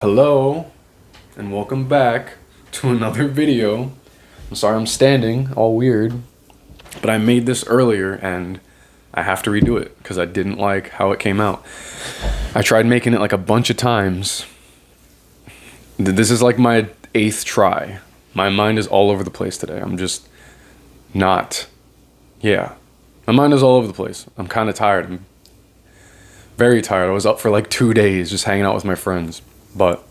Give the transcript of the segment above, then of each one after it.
Hello, and welcome back to another video. I'm sorry I'm standing, all weird, but I made this earlier and I have to redo it because I didn't like how it came out. I tried making it like a bunch of times. This is like my 8th try. My mind is all over the place today. I'm just not, yeah. My mind is all over the place. I'm kind of tired. I'm very tired. I was up for like 2 days just hanging out with my friends. But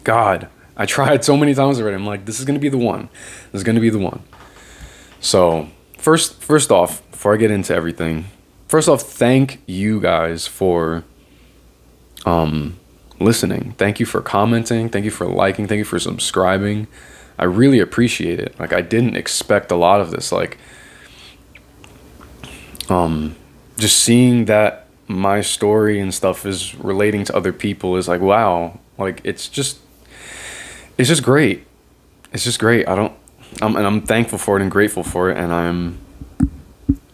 God, I tried so many times already. I'm like, this is gonna be the one. This is gonna be the one. So first off, before I get into everything, first off, thank you guys for listening. Thank you for commenting. Thank you for liking. Thank you for subscribing. I really appreciate it. Like I didn't expect a lot of this. Like just seeing that my story and stuff is relating to other people is like, wow. Like it's just great. It's just great. I'm thankful for it and grateful for it, and I'm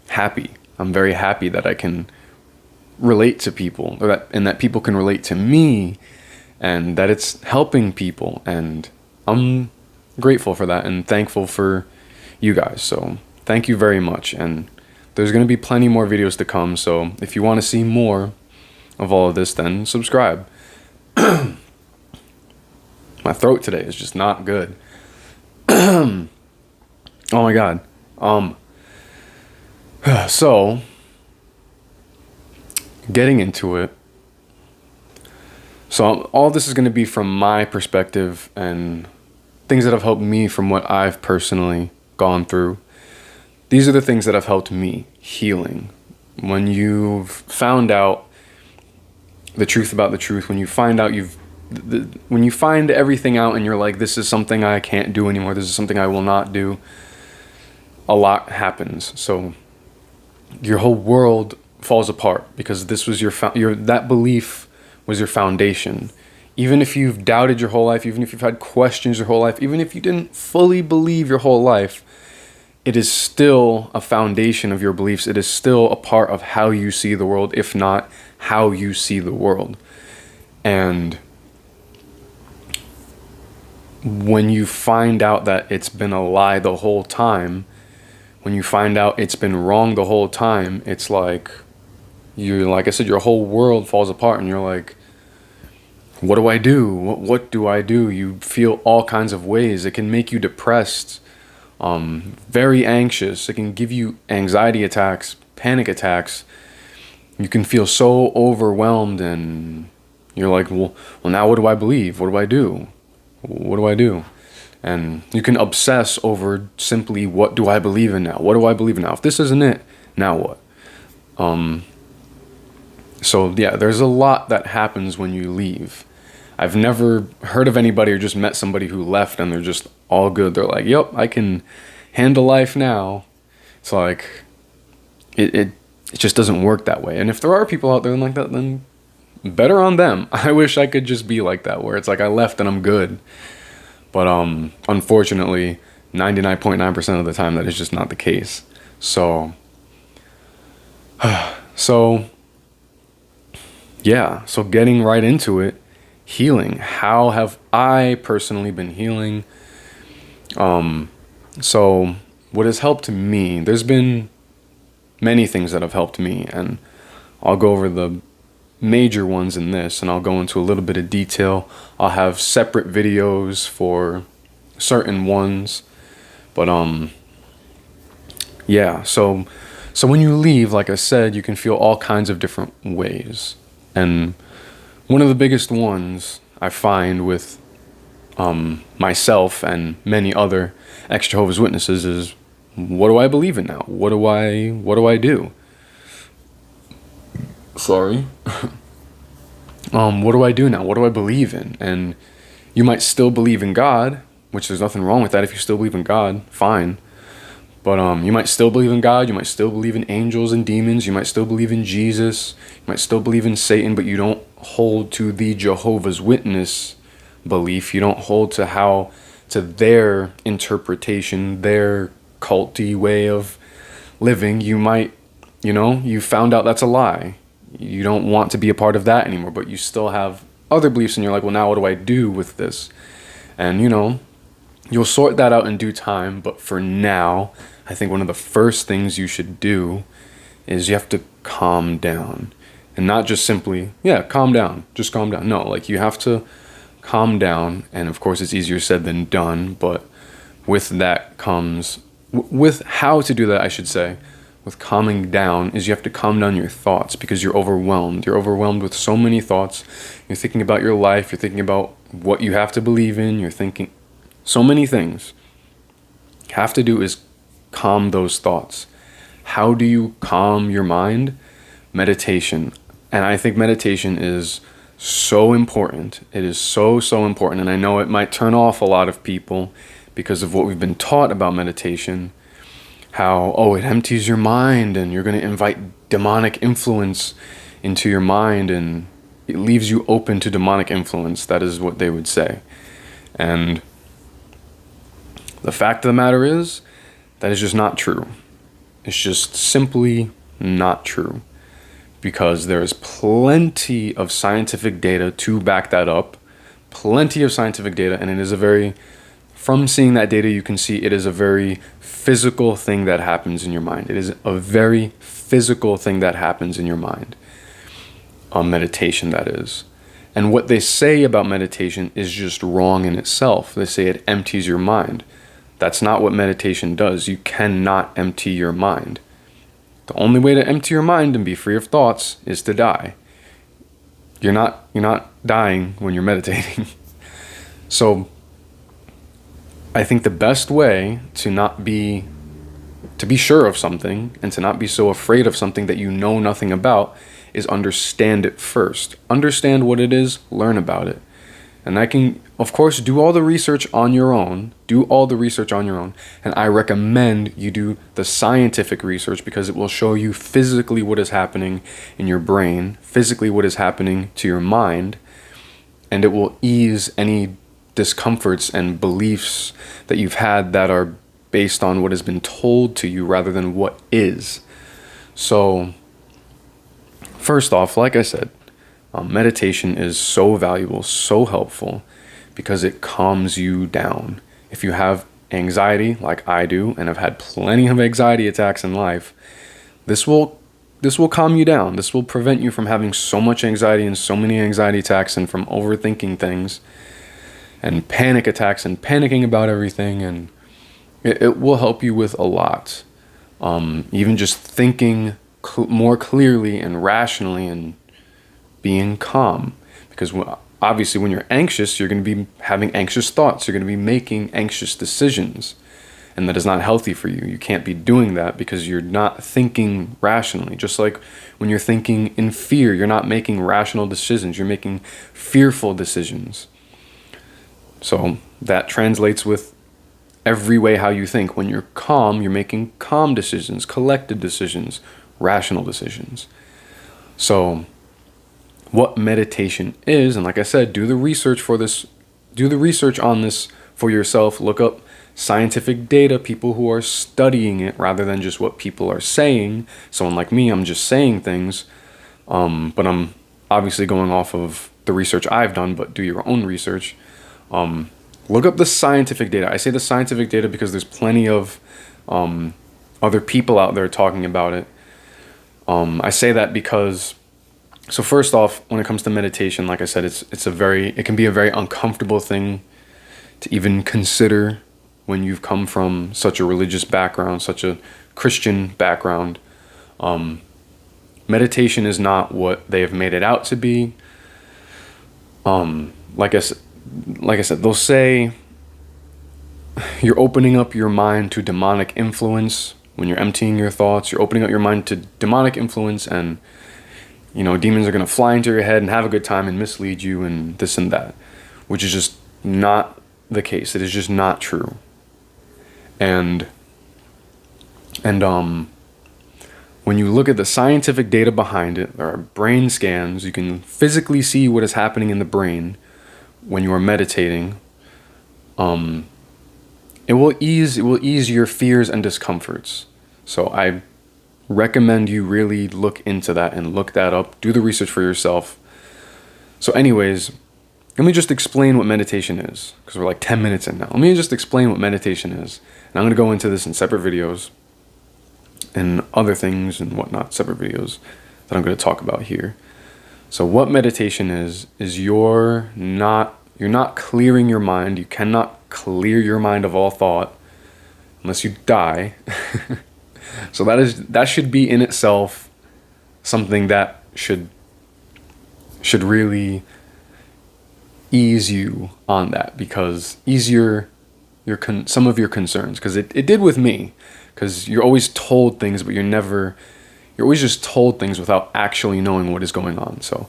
happy. I'm very happy that I can relate to people, that people can relate to me, and that it's helping people, and I'm grateful for that and thankful for you guys. So thank you very much, and there's going to be plenty more videos to come, so if you want to see more of all of this, then subscribe. My throat today is just not good. Oh my God. So getting into it. So all this is going to be from my perspective and things that have helped me from what I've personally gone through. These are the things that have helped me healing. When you've found out the truth about the truth, when you find out when you find everything out and you're like, this is something I can't do anymore, this is something I will not do, a lot happens. So your whole world falls apart because this was that belief was your foundation. Even if you've doubted your whole life, even if you've had questions your whole life, even if you didn't fully believe your whole life, it is still a foundation of your beliefs. It is still a part of how you see the world, if not how you see the world. And when you find out that it's been a lie the whole time, when you find out it's been wrong the whole time, it's like, like I said, your whole world falls apart and you're like, what do I do? What do I do? You feel all kinds of ways. It can make you depressed, very anxious. It can give you anxiety attacks, panic attacks. You can feel so overwhelmed and you're like, well, now what do I believe? What do I do? What do I do? And you can obsess over simply, what do I believe in now? What do I believe in now? If this isn't it, now what? So yeah, there's a lot that happens when you leave. I've never heard of anybody or just met somebody who left and they're just all good. They're like, yep, I can handle life now. It's like, it just doesn't work that way. And if there are people out there like that, then better on them. I wish I could just be like that, where it's like I left and I'm good. But unfortunately, 99.9% of the time, that is just not the case. So yeah, so getting right into it, healing. How have I personally been healing? So what has helped me, there's been many things that have helped me, and I'll go over the major ones in this, and I'll go into a little bit of detail. I'll have separate videos for certain ones, but yeah, so when you leave, like I said, you can feel all kinds of different ways. And one of the biggest ones I find with myself and many other ex-Jehovah's Witnesses is, what do I believe in now? What do I do? Sorry. What do I do now? What do I believe in? And you might still believe in God, which there's nothing wrong with that. If you still believe in God, fine. But you might still believe in God. You might still believe in angels and demons. You might still believe in Jesus. You might still believe in Satan, but you don't hold to the Jehovah's Witness belief. You don't hold to their interpretation, their culty way of living. You might, you found out that's a lie. You don't want to be a part of that anymore, but you still have other beliefs, and you're like, well, now what do I do with this? And, you'll sort that out in due time. But for now, I think one of the first things you should do is you have to calm down. And not just simply, calm down, just calm down. No, like you have to calm down. And of course, it's easier said than done. But with that comes, with how to do that, I should say, with calming down, is you have to calm down your thoughts because you're overwhelmed. You're overwhelmed with so many thoughts. You're thinking about your life. You're thinking about what you have to believe in. You're thinking so many things. Have to do is calm those thoughts. How do you calm your mind? Meditation. And I think meditation is so important. It is so, so important. And I know it might turn off a lot of people because of what we've been taught about meditation. How, it empties your mind and you're going to invite demonic influence into your mind and it leaves you open to demonic influence. That is what they would say. And the fact of the matter is, that is just not true. It's just simply not true. Because there is plenty of scientific data to back that up. Plenty of scientific data, and it is from seeing that data, you can see it is a very physical thing that happens in your mind. It is a very physical thing that happens in your mind. Meditation, that is. And what they say about meditation is just wrong in itself. They say it empties your mind. That's not what meditation does. You cannot empty your mind. The only way to empty your mind and be free of thoughts is to die. You're not dying when you're meditating. So I think the best way to be sure of something and to not be so afraid of something that you know nothing about is understand it first. Understand what it is, learn about it. And I can, of course, do all the research on your own. And I recommend you do the scientific research because it will show you physically what is happening in your brain, physically what is happening to your mind, and it will ease any discomforts and beliefs that you've had that are based on what has been told to you rather than what is. So, first off, like I said, meditation is so valuable, so helpful, because it calms you down. If you have anxiety, like I do, and I've had plenty of anxiety attacks in life, this will calm you down. This will prevent you from having so much anxiety and so many anxiety attacks and from overthinking things and panic attacks and panicking about everything. And it will help you with a lot. Even just thinking more clearly and rationally and being calm, because obviously when you're anxious, you're going to be having anxious thoughts. You're going to be making anxious decisions, and that is not healthy for you. You can't be doing that because you're not thinking rationally. Just like when you're thinking in fear, you're not making rational decisions. You're making fearful decisions. So that translates with every way how you think. When you're calm, you're making calm decisions, collected decisions, rational decisions. So what meditation is, and like I said, do the research on this for yourself. Look up scientific data, people who are studying it rather than just what people are saying. Someone like me, I'm just saying things, but I'm obviously going off of the research I've done, but do your own research. Look up the scientific data. I say the scientific data because there's plenty of other people out there talking about it. I say that because, so first off, when it comes to meditation, like I said, it can be a very uncomfortable thing to even consider when you've come from such a religious background, such a Christian background. Meditation is not what they have made it out to be. Like I said, they'll say you're opening up your mind to demonic influence. When you're emptying your thoughts, you're opening up your mind to demonic influence, and demons are going to fly into your head and have a good time and mislead you and this and that, which is just not the case. It is just not true. And when you look at the scientific data behind it, there are brain scans. You can physically see what is happening in the brain when you are meditating. It will ease your fears and discomforts. So I recommend you really look into that and look that up. Do the research for yourself. So anyways, let me just explain what meditation is, because we're like 10 minutes in now. Let me just explain what meditation is. And I'm going to go into this in separate videos and other things and whatnot, separate videos that I'm going to talk about here. So what meditation is you're not clearing your mind. You cannot clear your mind of all thought unless you die. So that should be in itself something that should really ease you on that, because easier some of your concerns, because it did with me, because you're always told things, but you're always just told things without actually knowing what is going on. So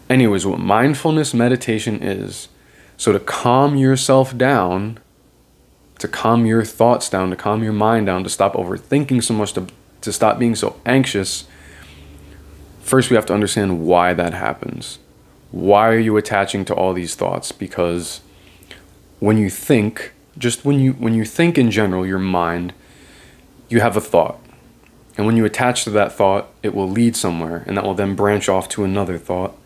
anyways, what mindfulness meditation is, so to calm yourself down, to calm your thoughts down, to calm your mind down, to stop overthinking so much, to stop being so anxious, first we have to understand why that happens. Why are you attaching to all these thoughts? Because when you think, when you think in general, your mind, you have a thought. And when you attach to that thought, it will lead somewhere, and that will then branch off to another thought.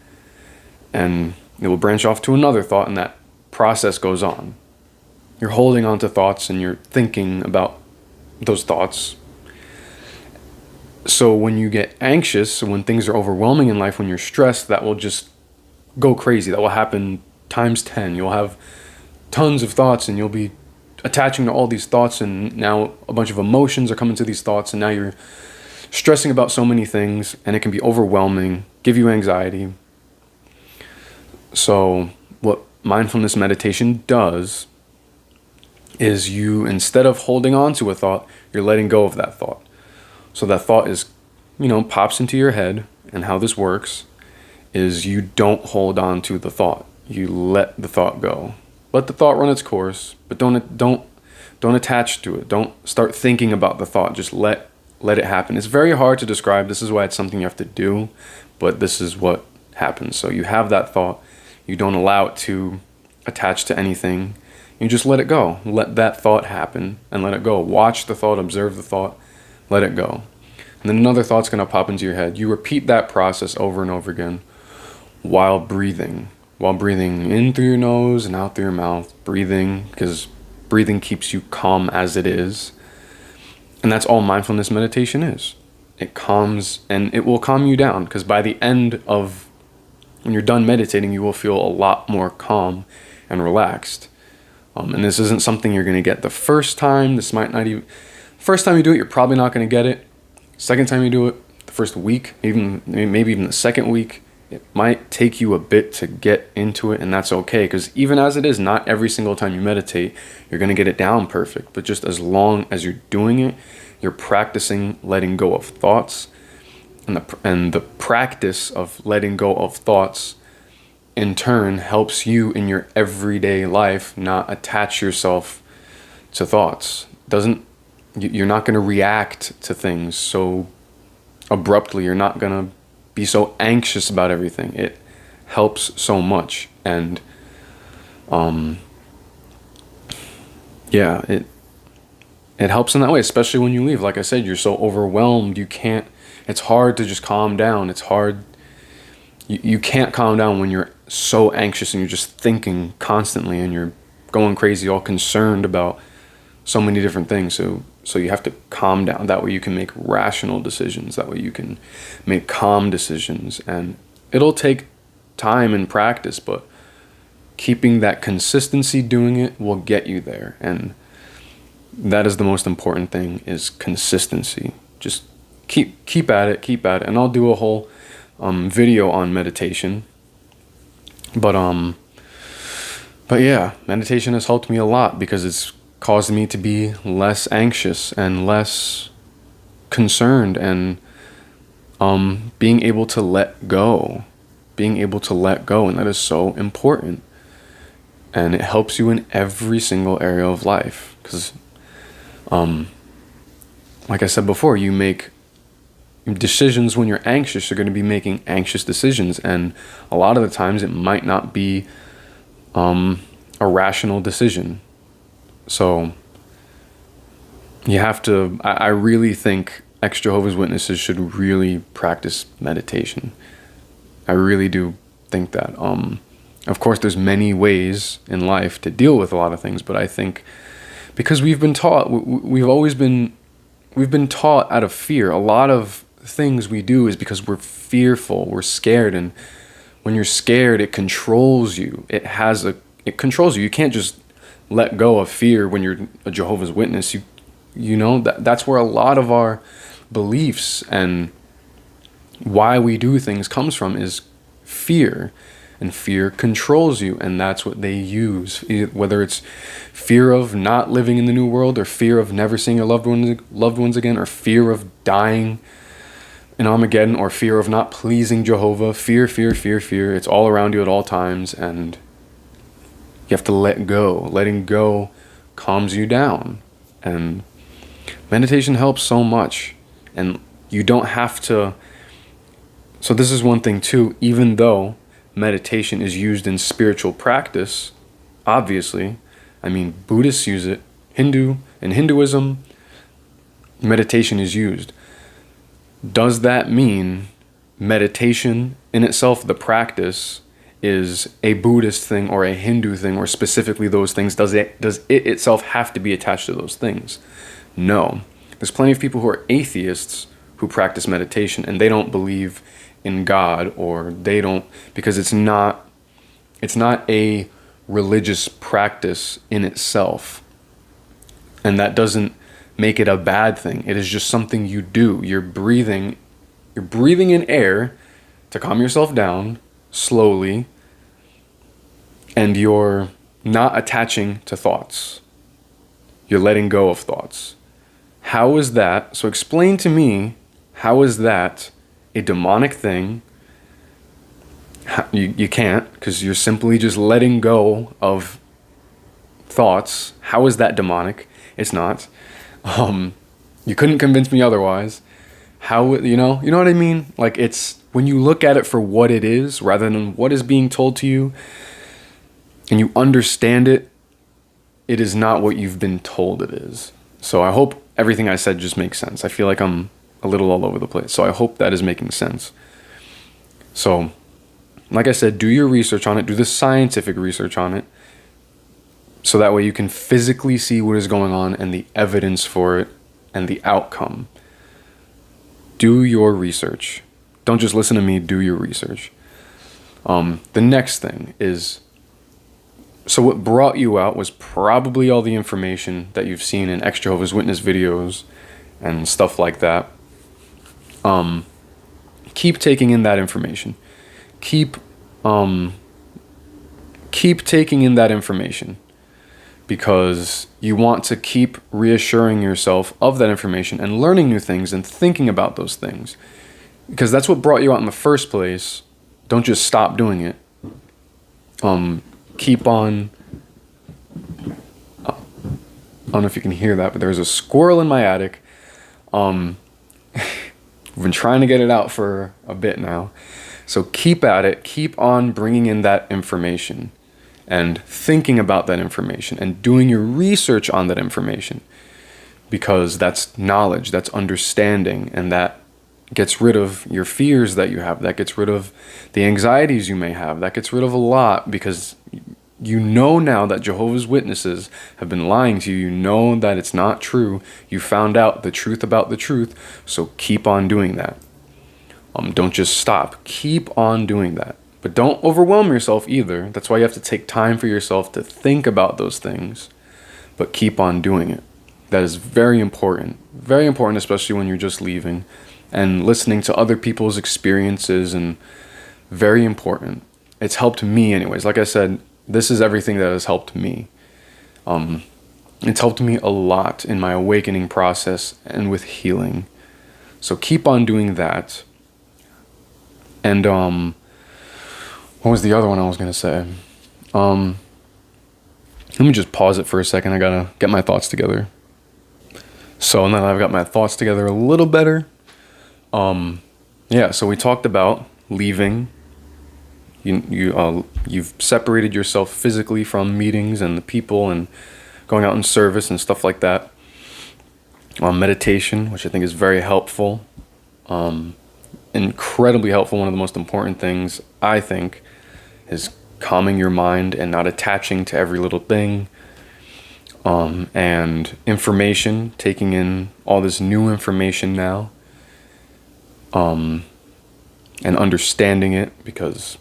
And it will branch off to another thought, and that process goes on. You're holding on to thoughts and you're thinking about those thoughts. So when you get anxious, when things are overwhelming in life, when you're stressed, that will just go crazy. That will happen times 10. You'll have tons of thoughts and you'll be attaching to all these thoughts, and now a bunch of emotions are coming to these thoughts, and now you're stressing about so many things, and it can be overwhelming, give you anxiety. So what mindfulness meditation does is, you, instead of holding on to a thought, you're letting go of that thought. So that thought is, pops into your head, and how this works is you don't hold on to the thought. You let the thought go. Let the thought run its course, but don't attach to it. Don't start thinking about the thought. Just let it happen. It's very hard to describe. This is why it's something you have to do, but this is what happens. So you have that thought. You don't allow it to attach to anything. You just let it go. Let that thought happen and let it go. Watch the thought, observe the thought, let it go. And then another thought's going to pop into your head. You repeat that process over and over again while breathing. While breathing in through your nose and out through your mouth. Breathing, because breathing keeps you calm as it is. And that's all mindfulness meditation is. It calms, and it will calm you down, because by the end of, when you're done meditating, you will feel a lot more calm and relaxed. And this isn't something you're going to get the first time. This might not even... First time you do it, you're probably not going to get it. Second time you do it, the first week, maybe even the second week, it might take you a bit to get into it, and that's okay, because even as it is, not every single time you meditate, you're going to get it down perfect. But just as long as you're doing it, you're practicing letting go of thoughts, and the practice of letting go of thoughts in turn helps you in your everyday life not attach yourself to thoughts. You're not going to react to things so abruptly. You're not going to be so anxious about everything. It helps so much. And it helps in that way, especially when you leave. Like I said, you're so overwhelmed, it's hard to just calm down. It's hard. You can't calm down when you're so anxious and you're just thinking constantly and you're going crazy, all concerned about so many different things. So you have to calm down. That way you can make rational decisions. That way you can make calm decisions. And it'll take time and practice, but keeping that consistency doing it will get you there. And that is the most important thing, is consistency. Just keep at it. And I'll do a whole video on meditation. But yeah, meditation has helped me a lot, because it's caused me to be less anxious and less concerned, and being able to let go, and that is so important. And it helps you in every single area of life, because like I said before, you make decisions when you're anxious. You're going to be making anxious decisions, and a lot of the times it might not be a rational decision. So you have to, I really think ex-Jehovah's Witnesses should really practice meditation. I really do think that. Of course, there's many ways in life to deal with a lot of things, but I think because we've been taught, we've been taught out of fear. A lot of things we do is because we're fearful, we're scared, and when you're scared, it controls you. It controls you. You can't just let go of fear when you're a Jehovah's Witness. You know that's where a lot of our beliefs and why we do things comes from, is fear. And fear controls you, and that's what they use. Whether it's fear of not living in the new world, or fear of never seeing your loved ones again, or fear of dying in Armageddon, or fear of not pleasing Jehovah. Fear, fear, fear, fear. It's all around you at all times, and you have to let go. Letting go calms you down, and meditation helps so much. And you don't have to. So this is one thing too, even though meditation is used in spiritual practice, obviously, I mean, Buddhists use it, in Hinduism, meditation is used. Does that mean meditation in itself, the practice, is a Buddhist thing or a Hindu thing, or specifically those things? Does it itself have to be attached to those things? No. There's plenty of people who are atheists who practice meditation, and they don't believe in God, or they don't, because it's not a religious practice in itself, and that doesn't make it a bad thing. It is just something you do. You're breathing in air to calm yourself down slowly, and you're not attaching to thoughts. You're letting go of thoughts. How is that? So explain to me, how is that a demonic thing? You can't, because you're simply just letting go of thoughts. How is that demonic? It's not. You couldn't convince me otherwise. How, you know what I mean? Like, it's when you look at it for what it is rather than what is being told to you, and you understand it, it is not what you've been told it is. So I hope everything I said just makes sense. I feel like I'm a little all over the place, so I hope that is making sense. So, like I said, do your research on it, do the scientific research on it, so that way you can physically see what is going on and the evidence for it and the outcome. Do your research. Don't just listen to me, do your research. The next thing is, so what brought you out was probably all the information that you've seen in ex-Jehovah's Witness videos and stuff like that. Keep taking in that information. Keep taking in that information, because you want to keep reassuring yourself of that information and learning new things and thinking about those things, because that's what brought you out in the first place. Don't just stop doing it. Keep on. I don't know if you can hear that, but there's a squirrel in my attic. We've been trying to get it out for a bit now. So keep at it. Keep on bringing in that information and thinking about that information and doing your research on that information, because that's knowledge, that's understanding, and that gets rid of your fears that you have. That gets rid of the anxieties you may have. That gets rid of a lot, because you know now that Jehovah's Witnesses have been lying to you. You know that it's not true. You found out the truth about the truth. So keep on doing that. Don't just stop. Keep on doing that. But don't overwhelm yourself either. That's why you have to take time for yourself to think about those things. But keep on doing it. That is very important. Very important, especially when you're just leaving. And listening to other people's experiences, and very important. It's helped me anyways. Like I said, this is everything that has helped me. It's helped me a lot in my awakening process and with healing. So keep on doing that. And what was the other one I was going to say? Let me just pause it for a second. I got to get my thoughts together. So now that I've got my thoughts together a little better. So we talked about leaving. You've separated yourself physically from meetings and the people and going out in service and stuff like that. Meditation, which I think is very helpful. Incredibly helpful. One of the most important things, I think, is calming your mind and not attaching to every little thing. And information, taking in all this new information now, and understanding it, because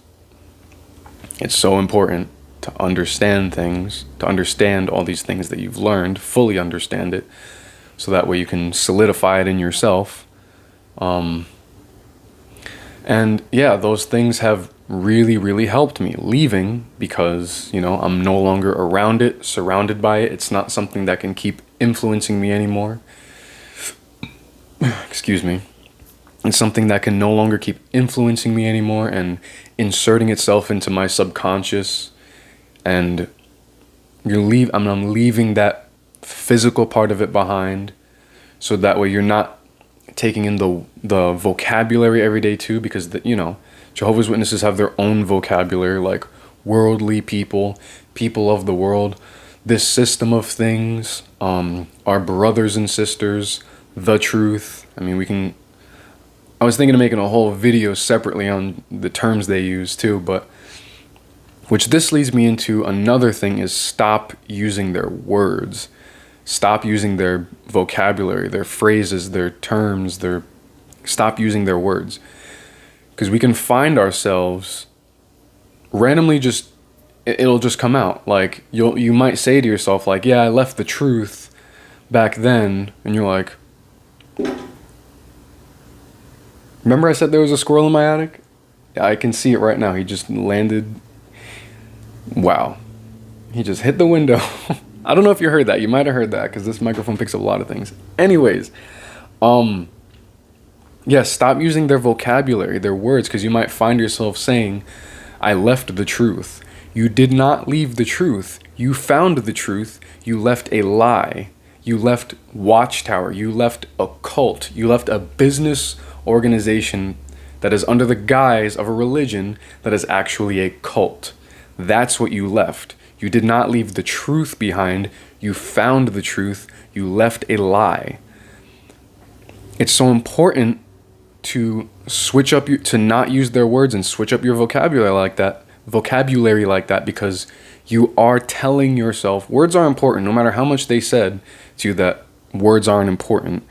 it's so important to understand things, to understand all these things that you've learned, fully understand it, so that way you can solidify it in yourself. And yeah, those things have really, really helped me leaving, because, I'm no longer around it, surrounded by it. It's not something that can keep influencing me anymore. Excuse me. It's something that can no longer keep influencing me anymore and inserting itself into my subconscious. And I'm leaving that physical part of it behind, so that way you're not taking in the vocabulary every day too, because Jehovah's Witnesses have their own vocabulary, like worldly people of the world, this system of things, our brothers and sisters, the truth. I was thinking of making a whole video separately on the terms they use too, but which this leads me into another thing, is stop using their words. Stop using their vocabulary, their phrases, their terms, stop using their words. Because we can find ourselves randomly it'll just come out. Like, you might say to yourself, like, yeah, I left the truth back then. And you're like, remember I said there was a squirrel in my attic? Yeah, I can see it right now. He just landed. Wow. He just hit the window. I don't know if you heard that. You might have heard that, because this microphone picks up a lot of things. Anyways, yeah, stop using their vocabulary, their words, because you might find yourself saying, I left the truth. You did not leave the truth. You found the truth. You left a lie. You left Watchtower. You left a cult. You left a business organization that is under the guise of a religion that is actually a cult. That's what you left. You did not leave the truth behind. You found the truth. You left a lie. It's so important to switch up to not use their words and switch up your vocabulary like that, because you are telling yourself words are important. No matter how much they said to you that words aren't important,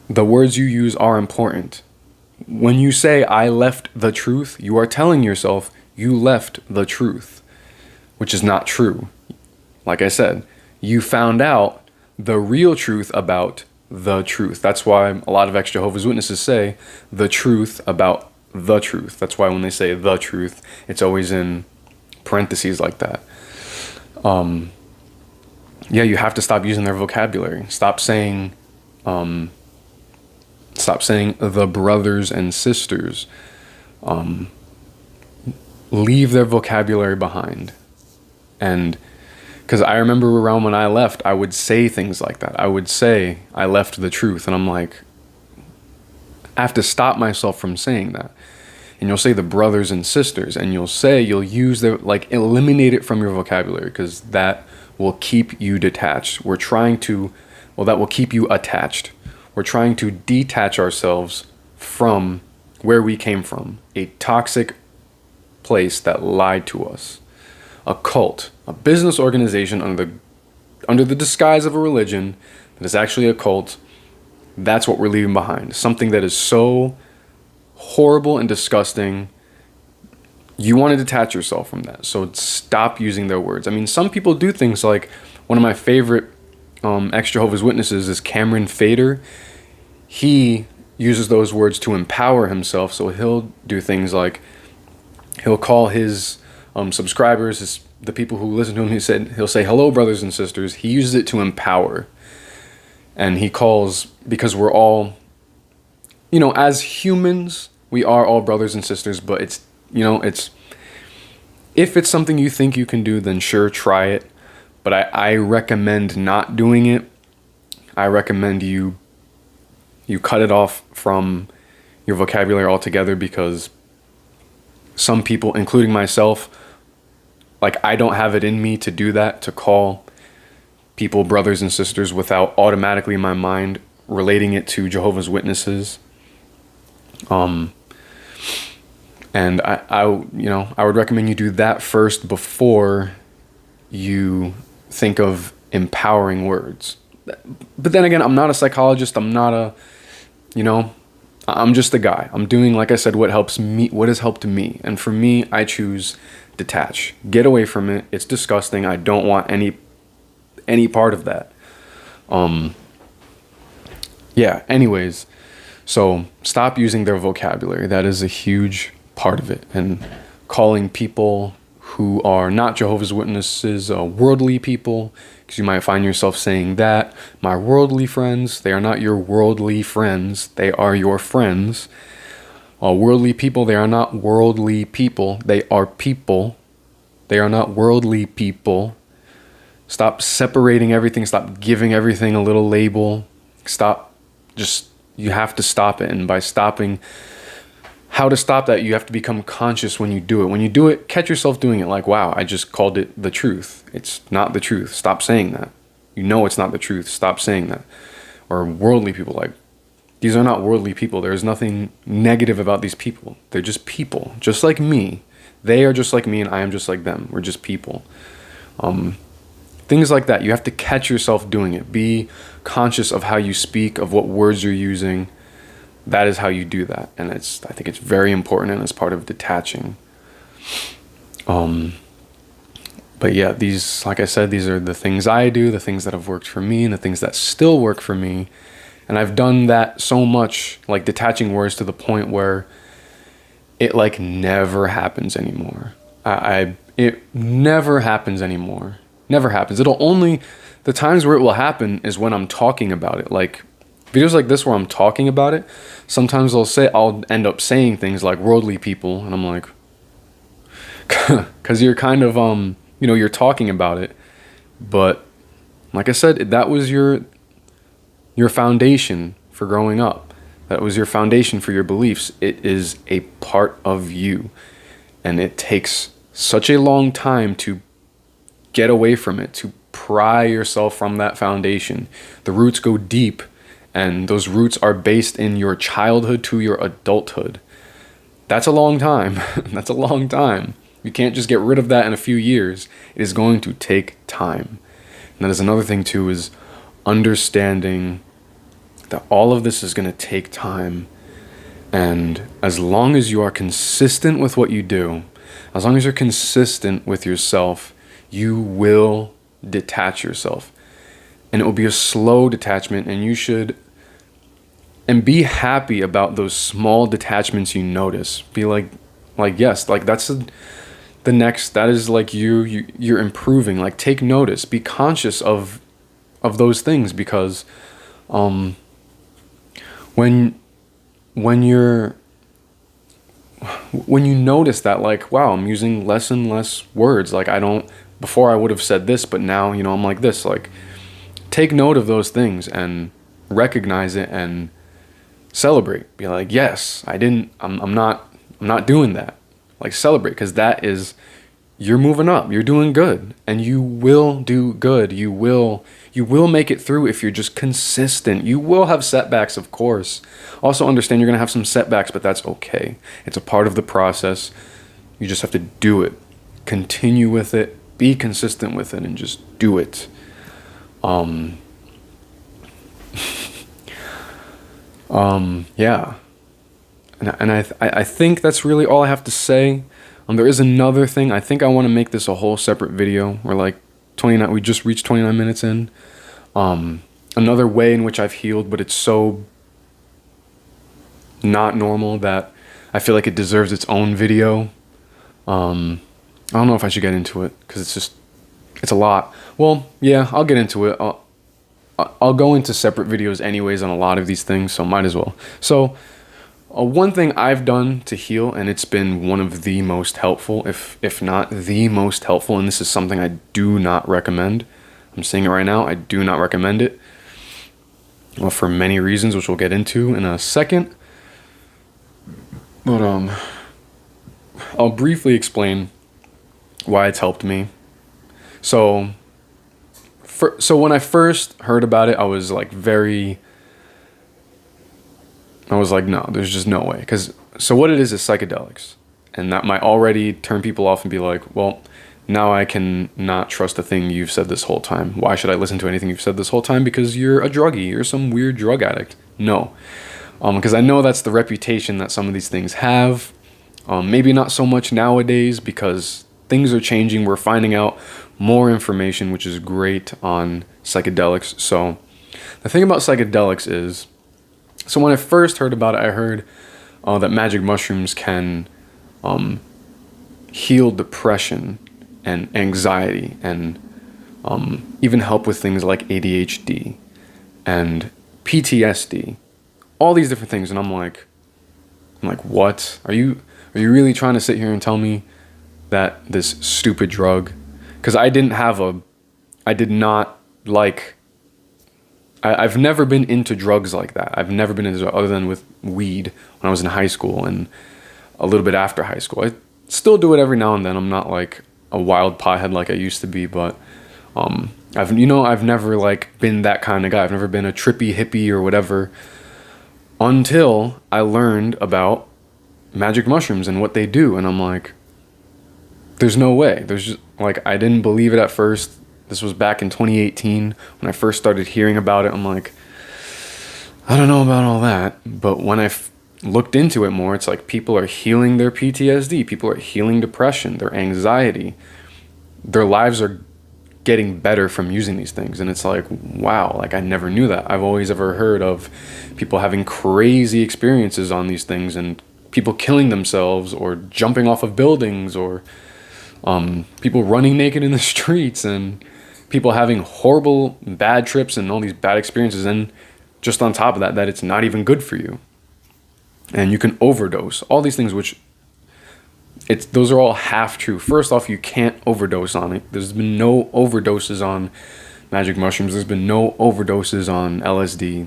the words you use are important. When you say, I left the truth, you are telling yourself you left the truth, which is not true. Like I said, you found out the real truth about the truth. That's why a lot of ex-Jehovah's Witnesses say the truth about the truth. That's why when they say the truth, it's always in parentheses like that. Yeah, you have to stop using their vocabulary. Stop saying the brothers and sisters. Leave their vocabulary behind. And because I remember around when I left, I would say things like that. I would say, I left the truth. And I'm like, I have to stop myself from saying that. And you'll say the brothers and sisters, and you'll use eliminate it from your vocabulary, because that will keep you detached. That will keep you attached. We're trying to detach ourselves from where we came from, a toxic place that lied to us. A cult, a business organization under the disguise of a religion that is actually a cult. That's what we're leaving behind. Something that is so horrible and disgusting. You want to detach yourself from that. So stop using their words. Some people do things like, one of my favorite ex-Jehovah's Witnesses is Cameron Fader. He uses those words to empower himself. So he'll do things like, he'll call his subscribers, the people who listen to him, he'll say, hello, brothers and sisters. He uses it to empower. And he calls, because we're all, as humans, we are all brothers and sisters, but it's if it's something you think you can do, then sure, try it. But I recommend not doing it. I recommend you cut it off from your vocabulary altogether, because some people, including myself, I don't have it in me to do that, to call people brothers and sisters without automatically in my mind relating it to Jehovah's Witnesses. And I would recommend you do that first before you think of empowering words. But then again, I'm not a psychologist. I'm not a, you know, I'm just a guy. I'm doing, like I said, what helps me, what has helped me. And for me, I choose detach. Get away from it. It's disgusting. I don't want any part of that. Yeah, anyways, so stop using their vocabulary. That is a huge part of it. And calling people who are not Jehovah's Witnesses worldly people, because you might find yourself saying that. My worldly friends, they are not your worldly friends. They are your friends. Worldly people, they are not worldly people. They are people. They are not worldly people. Stop separating everything. Stop giving everything a little label. You have to stop it. And by stopping, how to stop that, you have to become conscious when you do it. When you do it, catch yourself doing it like, wow, I just called it the truth. It's not the truth. Stop saying that. You know it's not the truth. Stop saying that. Or worldly people, like, these are not worldly people. There is nothing negative about these people. They're just people, just like me. They are just like me and I am just like them. We're just people. Things like that. You have to catch yourself doing it. Be conscious of how you speak, of what words you're using. That is how you do that. And I think it's very important, and it's part of detaching. But yeah, like I said, these are the things I do, the things that have worked for me, and the things that still work for me. And I've done that so much, like detaching words, to the point where it like never happens anymore. It never happens anymore. Never happens. The times where it will happen is when I'm talking about it. Like videos like this where I'm talking about it, sometimes I'll end up saying things like worldly people, and I'm like, because you're kind of, you're talking about it. But like I said, that was your foundation for growing up. That was your foundation for your beliefs. It is a part of you. And it takes such a long time to get away from it, to pry yourself from that foundation. The roots go deep, and those roots are based in your childhood to your adulthood. That's a long time. That's a long time. You can't just get rid of that in a few years. It is going to take time. And that is another thing too, is understanding that all of this is going to take time. And as long as you are consistent with what you do, as long as you're consistent with yourself, you will detach yourself. And it will be a slow detachment, and be happy about those small detachments you notice. Be like yes, like that's the next, that is like you're improving. Like take notice, be conscious of those things, because when you notice that, like, wow, I'm using less and less words, like before I would have said this, but now, I'm like this, like take note of those things and recognize it and celebrate. Be like, yes, I'm not doing that. Like celebrate, because that is, you're moving up, you're doing good, and you will do good. You will make it through if you're just consistent. You will have setbacks, of course. Also understand you're going to have some setbacks, but that's okay. It's a part of the process. You just have to do it. Continue with it. Be consistent with it, and just do it. Yeah. And I think that's really all I have to say. There is another thing. I think I want to make this a whole separate video. We're like 29. We just reached 29 minutes in. Another way in which I've healed, but it's so not normal that I feel like it deserves its own video. I don't know if I should get into it, because it's a lot. Well, yeah, I'll get into it. I'll go into separate videos anyways on a lot of these things, so might as well. So one thing I've done to heal, and it's been one of the most helpful, if not the most helpful, and this is something I do not recommend. I'm saying it right now, I do not recommend it. Well, for many reasons, which we'll get into in a second. But I'll briefly explain why it's helped me. So when I first heard about it, I was like no, there's just no way. So what it is psychedelics. And that might already turn people off and be like, well, now I can not trust a thing you've said this whole time. Why should I listen to anything you've said this whole time? Because you're a druggie. You're some weird drug addict. No. Because I know that's the reputation that some of these things have. Maybe not so much nowadays because things are changing. We're finding out more information, which is great on psychedelics. So the thing about psychedelics is, so when I first heard about it, I heard that magic mushrooms can heal depression and anxiety and even help with things like ADHD and PTSD, all these different things. And I'm like, what? Are you really trying to sit here and tell me that this stupid drug? Because I've never been into drugs like that. I've never been into, other than with weed when I was in high school and a little bit after high school. I still do it every now and then. I'm not like a wild pothead like I used to be, but I've never like been that kind of guy. I've never been a trippy hippie or whatever until I learned about magic mushrooms and what they do. And I'm like, there's no way. There's just like, I didn't believe it at first. This was back in 2018 when I first started hearing about it. I'm like, I don't know about all that. But when I looked into it more, it's like people are healing their PTSD. People are healing depression, their anxiety. Their lives are getting better from using these things. And it's like, wow, like I never knew that. I've always ever heard of people having crazy experiences on these things and people killing themselves or jumping off of buildings or people running naked in the streets and people having horrible bad trips and all these bad experiences. And just on top of that, that it's not even good for you. And you can overdose. All these things, which those are all half true. First off, you can't overdose on it. There's been no overdoses on magic mushrooms. There's been no overdoses on LSD.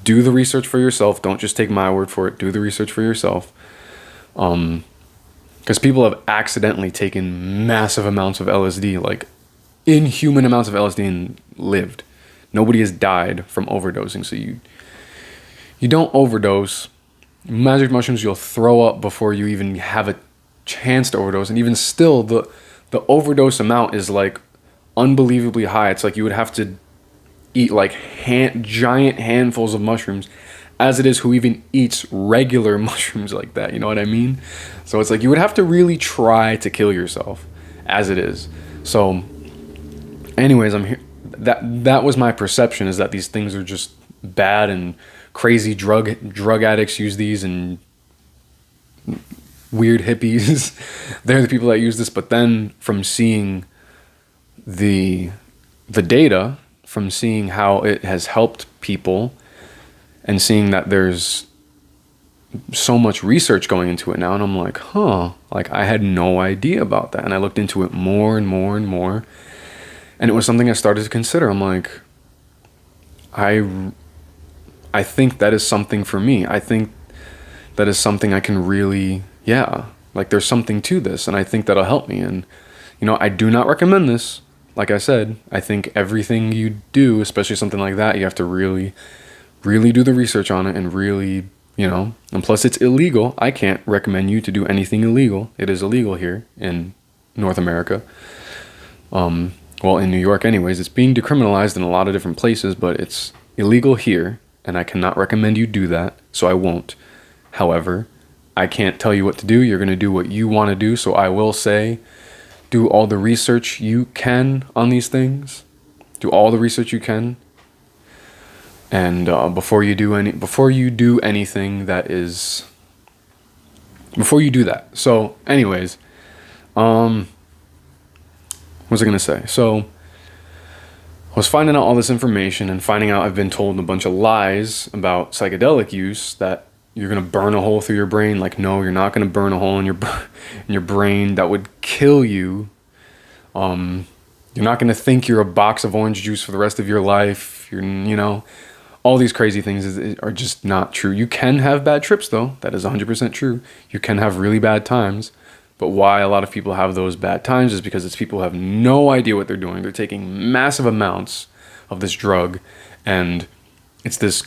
Do the research for yourself. Don't just take my word for it. Do the research for yourself. Because people have accidentally taken massive amounts of LSD, like inhuman amounts of LSD, and lived. Nobody has died from overdosing. So you don't overdose. Magic mushrooms, you'll throw up before you even have a chance to overdose. And even still, the overdose amount is like unbelievably high. It's like you would have to eat like giant handfuls of mushrooms, as it is who even eats regular mushrooms like that. You know what I mean? So it's like you would have to really try to kill yourself, as it is. So anyways, I'm here. That was my perception, is that these things are just bad and crazy drug addicts use these, and weird hippies. They're the people that use this. But then from seeing the data, from seeing how it has helped people, and seeing that there's so much research going into it now, and I'm like, like I had no idea about that. And I looked into it more and more and more, and it was something I started to consider. I'm like, I think that is something for me. I think that is something I can really, like there's something to this, and I think that'll help me. And, I do not recommend this. Like I said, I think everything you do, especially something like that, you have to really, really do the research on it and really, and plus it's illegal. I can't recommend you to do anything illegal. It is illegal here in North America. Well, in New York anyways. It's being decriminalized in a lot of different places, but it's illegal here. And I cannot recommend you do that, so I won't. However, I can't tell you what to do. You're going to do what you want to do, so I will say, do all the research you can on these things. Do all the research you can. And before you do anything that is... Before you do that. So, anyways, what was I going to say? So, I was finding out all this information and finding out I've been told a bunch of lies about psychedelic use, that you're going to burn a hole through your brain. Like, no, you're not going to burn a hole in your brain. That would kill you. You're not going to think you're a box of orange juice for the rest of your life. All these crazy things are just not true. You can have bad trips, though. That is 100% true. You can have really bad times. But why a lot of people have those bad times is because it's people who have no idea what they're doing. They're taking massive amounts of this drug, and it's this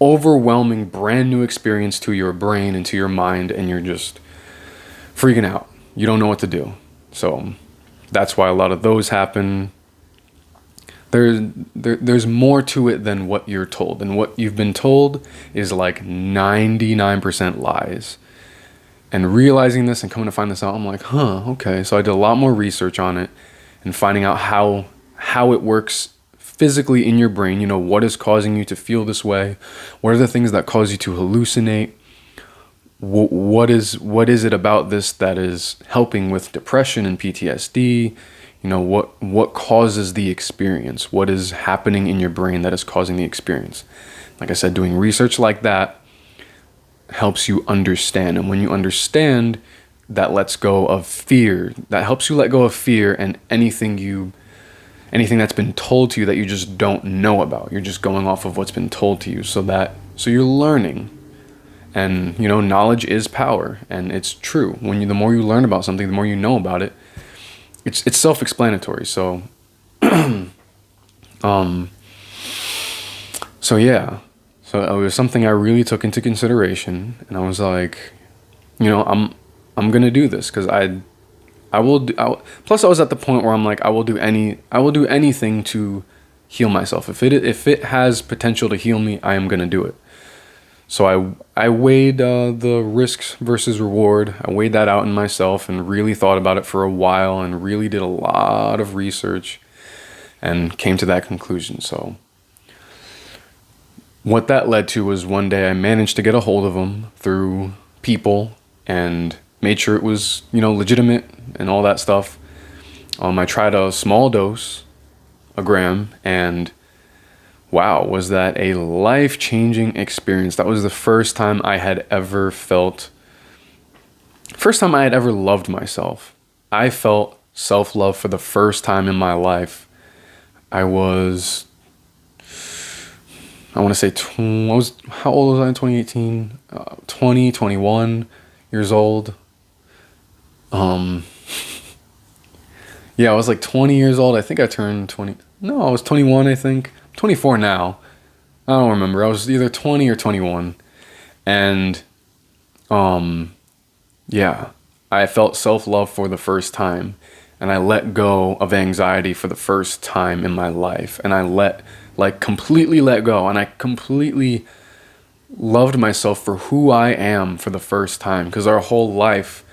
overwhelming brand new experience to your brain and to your mind, and you're just freaking out. You don't know what to do. So that's why a lot of those happen. There's more to it than what you're told, and what you've been told is like 99% lies. And realizing this and coming to find this out, I'm like, okay. So I did a lot more research on it and finding out how it works physically in your brain. You know, what is causing you to feel this way? What are the things that cause you to hallucinate? What is it about this that is helping with depression and PTSD? You know, what causes the experience? What is happening in your brain that is causing the experience? Like I said, doing research like that helps you understand. And when you understand, that lets go of fear. That helps you let go of fear and anything that's been told to you that you just don't know about. You're just going off of what's been told to you. So you're learning. And, you know, knowledge is power, and it's true. The more you learn about something, the more you know about it. It's self-explanatory. So, so yeah. So it was something I really took into consideration, and I was like, you know, I'm gonna do this because plus I was at the point where I'm like, I will do anything to heal myself. If it has potential to heal me, I am gonna do it. So I weighed the risks versus reward. I weighed that out in myself and really thought about it for a while and really did a lot of research and came to that conclusion. So what that led to was one day I managed to get a hold of him through people and made sure it was, you know, legitimate and all that stuff. I tried a small dose, a gram, and wow, was that a life-changing experience. That was the first time I had ever loved myself. I felt self-love for the first time in my life. I want to say, how old was I in 2018? 21 years old. Yeah, I was like 20 years old. I think I turned 20. No, I was 21, I think. 24 now. I don't remember. I was either 20 or 21. And yeah, I felt self-love for the first time, and I let go of anxiety for the first time in my life, and I completely let go, and I completely loved myself for who I am for the first time, because our whole life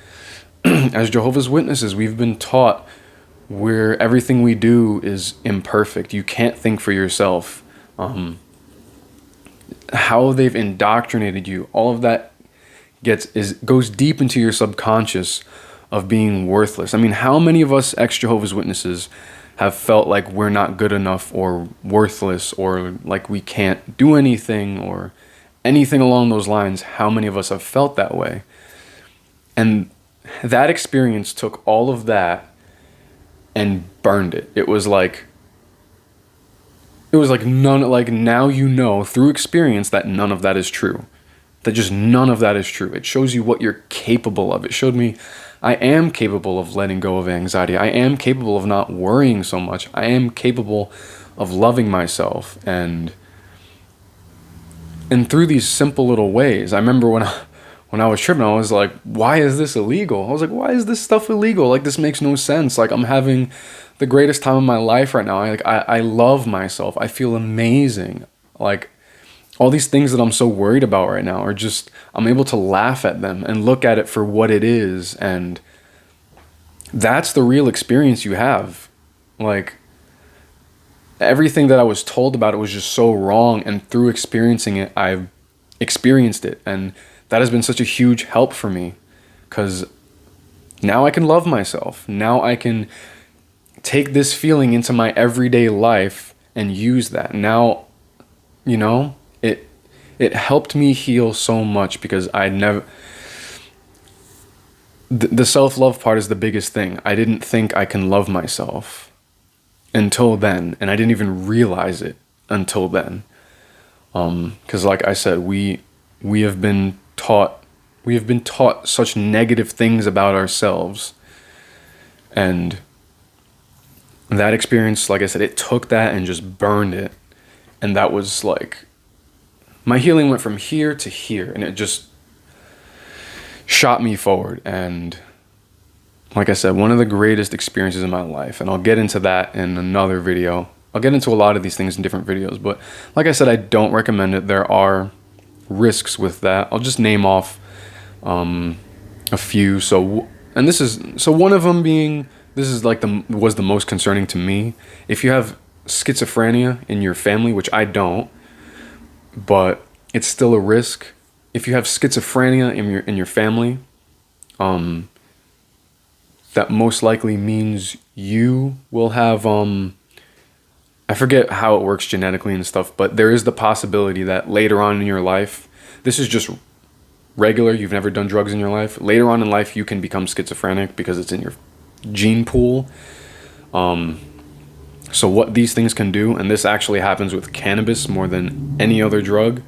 as Jehovah's Witnesses, we've been taught where everything we do is imperfect. You can't think for yourself. How they've indoctrinated you, all of that goes deep into your subconscious of being worthless. I mean, how many of us ex-Jehovah's Witnesses have felt like we're not good enough or worthless or like we can't do anything or anything along those lines? How many of us have felt that way? And that experience took all of that and burned it. It was like now you know through experience that none of that is true. That just none of that is true. It shows you what you're capable of. It showed me I am capable of letting go of anxiety. I am capable of not worrying so much. I am capable of loving myself. And through these simple little ways, I remember when I was tripping, I was like, why is this illegal? I was like, why is this stuff illegal? Like, this makes no sense. Like, I'm having the greatest time of my life right now. I love myself. I feel amazing. Like, all these things that I'm so worried about right now are just, I'm able to laugh at them and look at it for what it is. And that's the real experience you have. Like, everything that I was told about it was just so wrong. And through experiencing it, I've experienced it. And that has been such a huge help for me, because now I can love myself. Now I can take this feeling into my everyday life and use that. Now, you know, it helped me heal so much, because the self-love part is the biggest thing. I didn't think I can love myself until then, and I didn't even realize it until then. Because like I said, we have been taught such negative things about ourselves, and that experience, like I said, it took that and just burned it. And that was like my healing went from here to here, and it just shot me forward. And like I said, one of the greatest experiences in my life, and I'll get into that in another video. I'll get into a lot of these things in different videos, but like I said, I don't recommend it. There are risks with that. I'll just name off a few. So one of them being, this is like was the most concerning to me. If you have schizophrenia in your family, which I don't, but it's still a risk. If you have schizophrenia in your family, that most likely means you will have I forget how it works genetically and stuff, but there is the possibility that later on in your life, this is just regular, you've never done drugs in your life, later on in life you can become schizophrenic because it's in your gene pool. So what these things can do, and this actually happens with cannabis more than any other drug,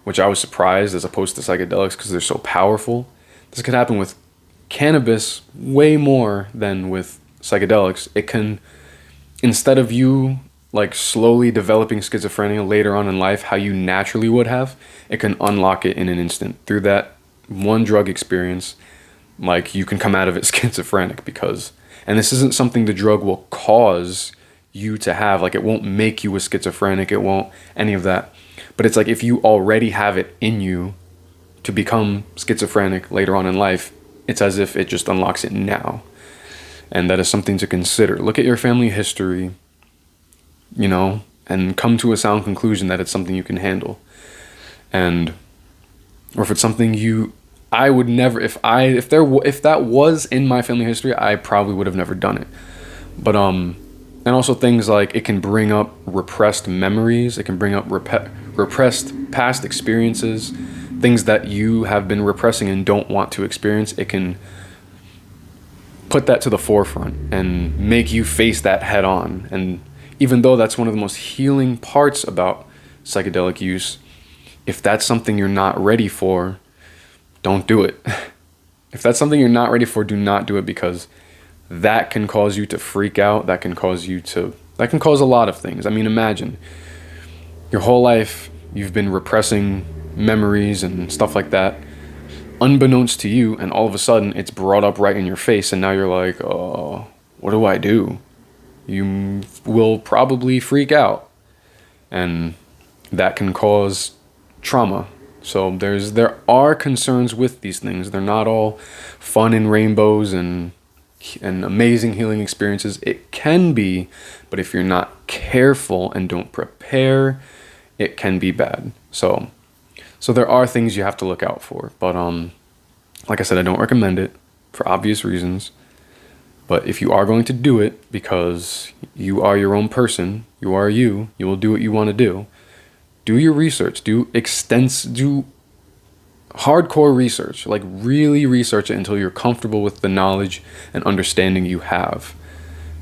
which I was surprised as opposed to psychedelics because they're so powerful. This could happen with cannabis way more than with psychedelics. It can, instead of you like slowly developing schizophrenia later on in life how you naturally would have, it can unlock it in an instant through that one drug experience. Like, you can come out of it schizophrenic because, and this isn't something the drug will cause you to have. Like, it won't make you a schizophrenic, it won't any of that, but it's like if you already have it in you to become schizophrenic later on in life, it's as if it just unlocks it now. And that is something to consider. Look at your family history, and come to a sound conclusion that it's something you can handle. And, or if it's something I would never, if that was in my family history, I probably would have never done it. But, and also things like it can bring up repressed memories. It can bring up repressed past experiences, things that you have been repressing and don't want to experience. It can put that to the forefront and make you face that head on. And even though that's one of the most healing parts about psychedelic use, if that's something you're not ready for, don't do it. If that's something you're not ready for, do not do it, because that can cause you to freak out. That can cause a lot of things. I mean, imagine your whole life you've been repressing memories and stuff like that, unbeknownst to you, and all of a sudden it's brought up right in your face, and now you're like, oh, what do I do? You will probably freak out, and that can cause trauma. So there are concerns with these things. They're not all fun and rainbows and amazing healing experiences. It can be, but if you're not careful and don't prepare, it can be bad. So there are things you have to look out for. But like I said, I don't recommend it for obvious reasons. But if you are going to do it because you are your own person, you will do what you want to do your research, do hardcore research, like really research it until you're comfortable with the knowledge and understanding you have.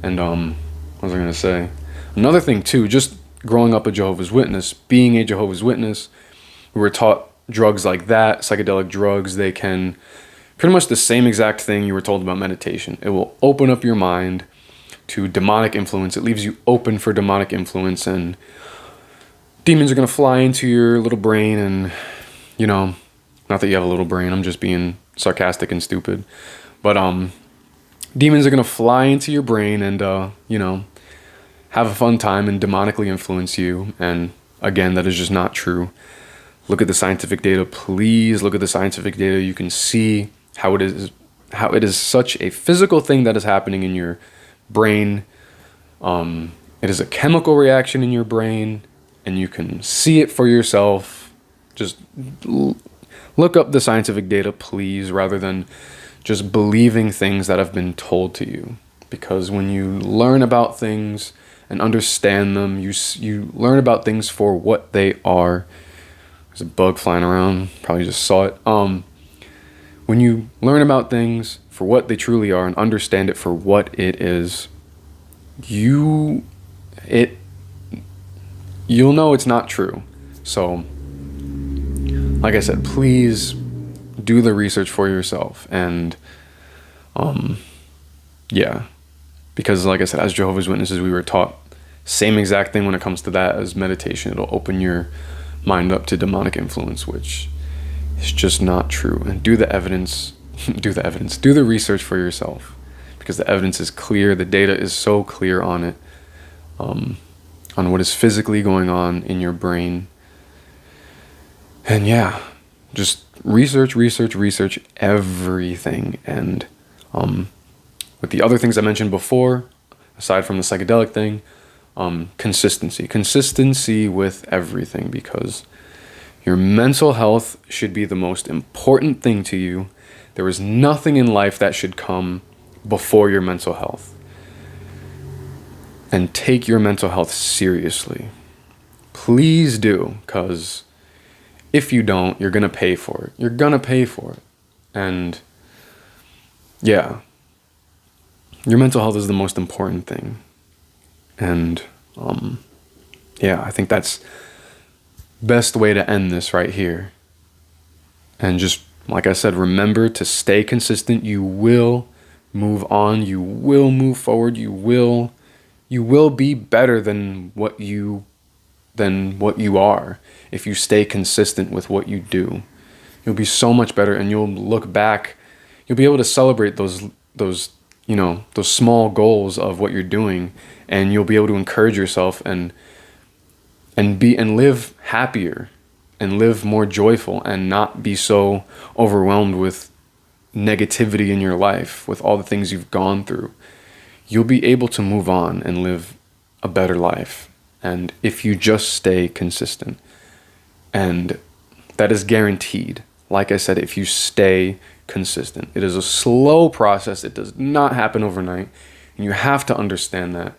And what was I going to say? Another thing too, just growing up a Jehovah's Witness, being a Jehovah's Witness, we were taught drugs like that, psychedelic drugs, they can pretty much the same exact thing you were told about meditation. It will open up your mind to demonic influence. It leaves you open for demonic influence, and demons are going to fly into your little brain. And, not that you have a little brain, I'm just being sarcastic and stupid. But demons are going to fly into your brain and, have a fun time and demonically influence you. And again, that is just not true. Look at the scientific data. Please look at the scientific data. You can see how it is such a physical thing that is happening in your brain. It is a chemical reaction in your brain, and you can see it for yourself. Just look up the scientific data, please, rather than just believing things that have been told to you. Because when you learn about things and understand them, you learn about things for what they are. There's a bug flying around, probably just saw it. When you learn about things for what they truly are and understand it for what it is, you'll know it's not true. So, like I said, please do the research for yourself. And, because like I said, as Jehovah's Witnesses, we were taught same exact thing when it comes to that as meditation. It'll open your mind up to demonic influence, which is just not true. And do the evidence, do the research for yourself, because the evidence is clear. The data is so clear on it, on what is physically going on in your brain. And yeah, just research everything. And with the other things I mentioned before, aside from the psychedelic thing, consistency with everything, because your mental health should be the most important thing to you. There is nothing in life that should come before your mental health. And take your mental health seriously. Please do, because if you don't, you're going to pay for it. You're going to pay for it. And yeah, your mental health is the most important thing. And yeah, I think that's best way to end this right here. And just, like I said, remember to stay consistent. You will move on. You will move forward. You will be better than what you are if you stay consistent with what you do. You'll be so much better, and you'll look back. You'll be able to celebrate those small goals of what you're doing, and you'll be able to encourage yourself and live happier and live more joyful, and not be so overwhelmed with negativity in your life, with all the things you've gone through. You'll be able to move on and live a better life. And if you just stay consistent, and that is guaranteed. Like I said, if you stay consistent, it is a slow process. It does not happen overnight. And you have to understand that.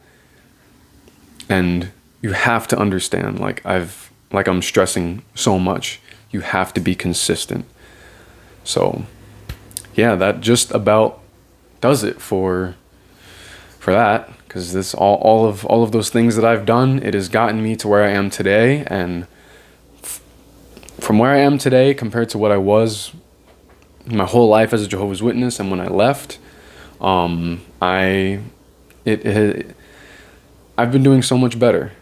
And you have to understand, like I'm stressing so much, you have to be consistent. So yeah, that just about does it for that, because this all of those things that I've done, it has gotten me to where I am today. And from where I am today compared to what I was my whole life as a Jehovah's Witness and when I left, I've been doing so much better.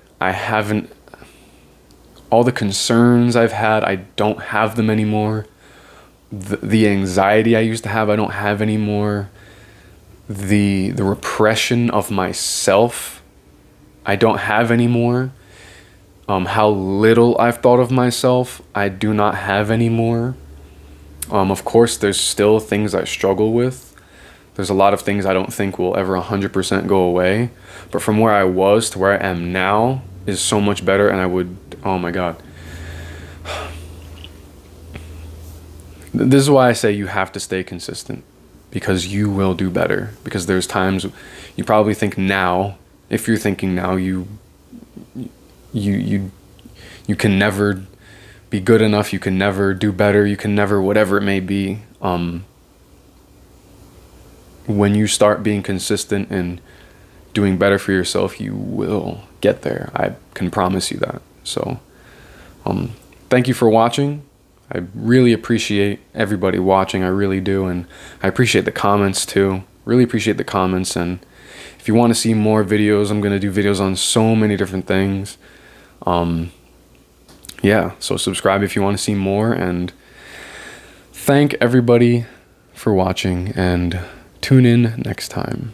All the concerns I've had, I don't have them anymore. The anxiety I used to have, I don't have anymore. The repression of myself, I don't have anymore. How little I've thought of myself, I do not have anymore. Of course, there's still things I struggle with. There's a lot of things I don't think will ever 100% go away. But from where I was to where I am now is so much better. And oh my God. This is why I say you have to stay consistent, because you will do better. Because there's times you probably think now, if you're thinking now, you can never be good enough, you can never do better, you can never, whatever it may be. When you start being consistent and doing better for yourself, you will get there. I can promise you that. So thank you for watching. I really appreciate everybody watching. I really do. And I appreciate the comments too. Really appreciate the comments. And if you want to see more videos, I'm going to do videos on so many different things. Yeah, so subscribe if you want to see more, and thank everybody for watching, and tune in next time.